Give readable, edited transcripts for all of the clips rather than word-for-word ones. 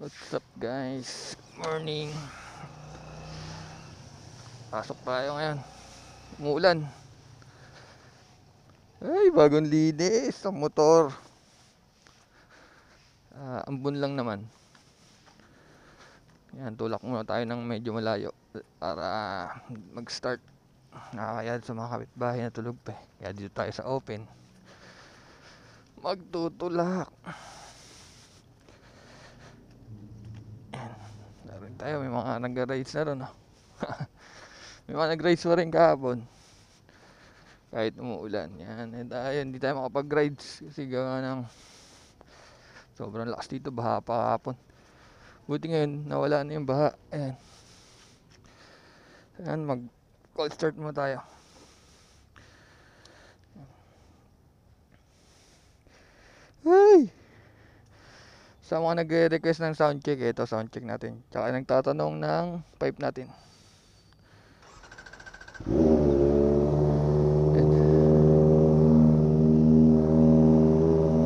What's up guys? Morning. Pasok tayo ngayon. Umuulan. Ay, bagong linis ang motor. Ambon lang naman. Yan, tulak muna tayo ng medyo malayo para mag-start. Nakakayad sa mga kapitbahay na tulog pa. Kaya dito tayo sa open. Magtutulak. Yan. Darin tayo, may mga nag-rides na ron. May mga nag-rides pa rin kahapon. Kahit umuulan. Yan. Hindi tayo makapag-rides kasi gawa ng sobrang lakas dito. Baha pa kahapon. Buti ngayon, nawala na yung baha. Ayan. Ayan, mag-call start muna tayo. Ay! Sa mga nagre-request ng soundcheck, ito soundcheck natin. Tsaka nagtatanong ng pipe natin. Ayan.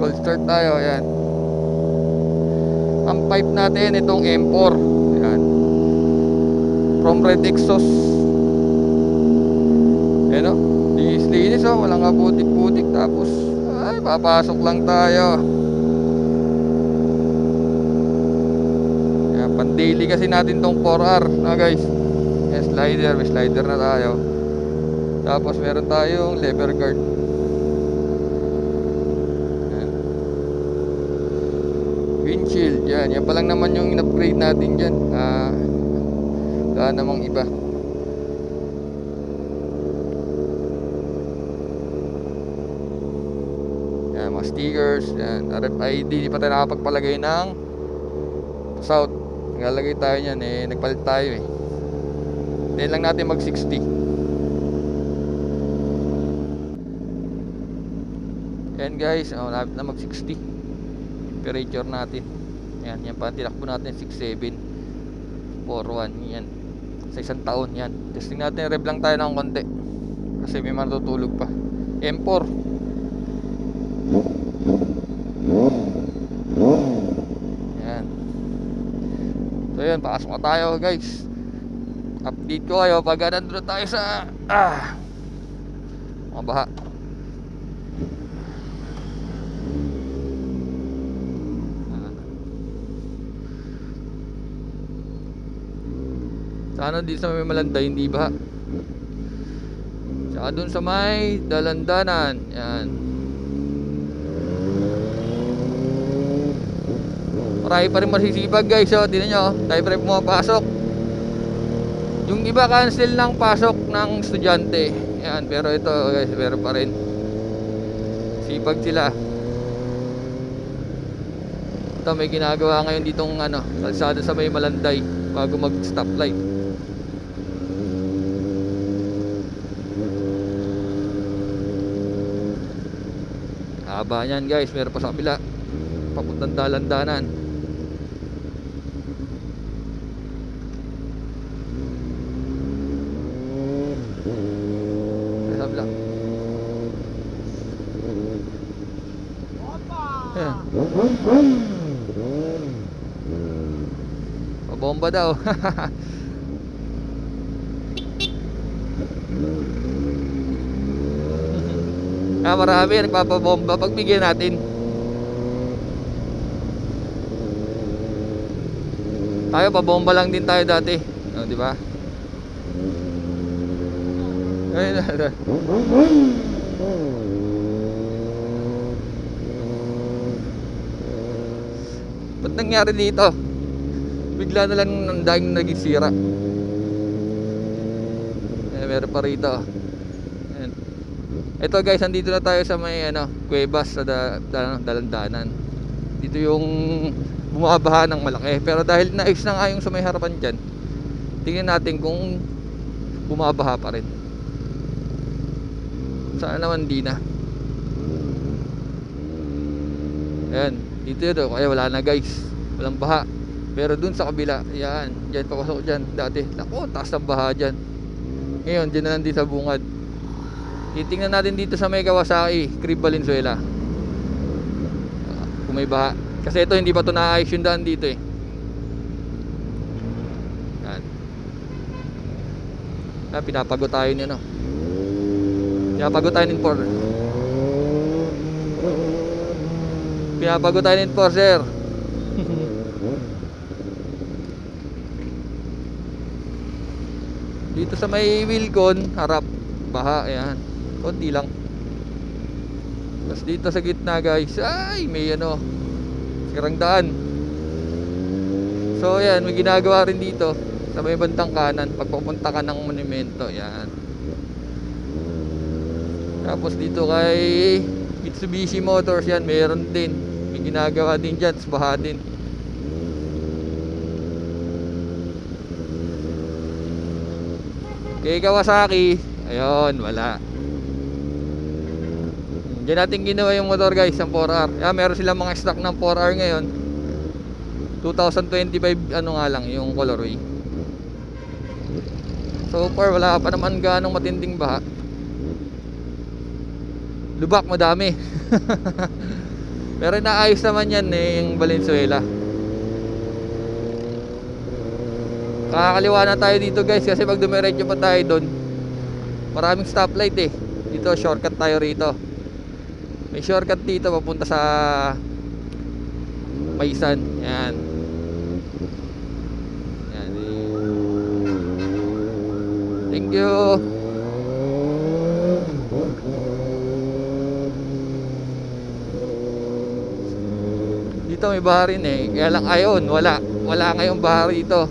Call start tayo, ayan. Ang pipe natin, itong M4. Ayan. From Red Exhaust. Ayan o. Linis-linis o. Walang kaputik-putik. Tapos, ay, papasok lang tayo. Ayan, pan-daily kasi natin tong 4R. Na guys. Ayan, slider. May slider na tayo. Tapos, meron tayong lever guard. Windshield, yan pa lang naman yung in-upgrade natin dyan. Wala namang iba. Yan, mga stickers, yan, RFID. Di pa tayo nakapagpalagay ng South. Naglalagay tayo yan nagpalit tayo Then lang natin mag 60. Yan guys, malapit na mag 60 temperature natin. Yan pa, tinakbo natin 67 41, yan sa isang taon. Yan, testing natin, rev lang tayo ng konti kasi may matutulog pa. M4 yan. So yan, pasok na tayo guys. Update ko kayo pag nandun tayo sa mga baha. Sana di sa may Malanday hindi ba? Tsaka dun sa may Dalandanan. Yan. Marami pa rin masisibag guys. Tingnan nyo, tayo pa rin pumapasok. Yung iba cancel ng pasok ng estudyante. Yan, pero ito guys, meron pa rin. Sipag sila. Ito, may ginagawa ngayon ditong kalsada sa may Malanday bago mag stoplight. Haba yan guys, meron pa sa kabila papuntang Dalandanan. Sa kabila. Pabomba daw. Marami nagpapabomba pag bigyan natin. Tayo pabomba lang din tayo dati, di ba? Ba't nangyari dito? Bigla na lang ang daing naging sira. Meron pa rito. Ito guys, andito na tayo sa may Cuevas sa Dalandanan. Dito yung bumabaha ng malaki. Pero dahil naayos na nga yung sa may harapan dyan, tingnan natin kung bumabaha pa rin. Sana naman di na. Ayan, dito yun kaya wala na guys. Walang baha. Pero dun sa kabila, yan, dyan papasok dyan dati. Naku, taas ng baha dyan. Ngayon, dyan na lang din sa bungad. Titingnan natin dito sa may Kawasaki, Crib Valenzuela. Kung may baha. Kasi ito hindi pa ito naayos yung daan dito Pinapago tayo ni ano. Pinapago tayo ni Pinapago tayo ni Enforcer. Dito sa may Wilcon, harap, baha, ayan. Konti lang. Tapos dito sa gitna guys, ay may ano, sirang daan. So ayan, may ginagawa rin dito sa may bandang kanan pag pupunta ka ng monumento, ayan. Tapos dito kay Mitsubishi Motors, yan, meron din. May ginagawa din dyan, baha din. Kay Kawasaki, ayun, wala. Diyan natin ginawa yung motor guys, ang 4R. Meron silang mga stock ng 4R ngayon. 2025 ano nga lang yung colorway. So far wala pa naman ganong matinding baha. Lubak madami. Pero naayos naman yan yung Valenzuela. Kakaliwa na tayo dito guys, kasi pag dumiretso pa tayo doon, maraming stoplight eh. Dito shortcut tayo rito. May shortcut dito papunta sa Maisan. Yan. Yan. Thank you. Dito may baha rin eh. Kaya lang ayon, wala ngayong baha rito.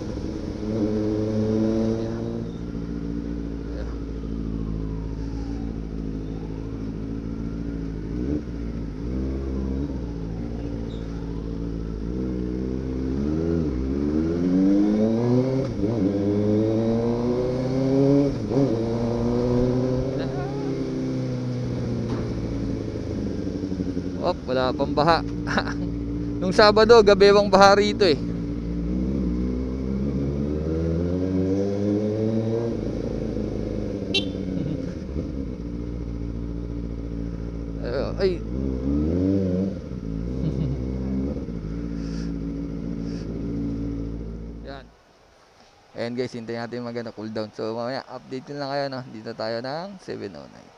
Wala pang baha. Nung Sabado, gabewang baha rito eh. Ay. Yan. Ayan guys, hintayin natin maganda cool down. So mamaya update lang kayo no. Dito tayo ng 709.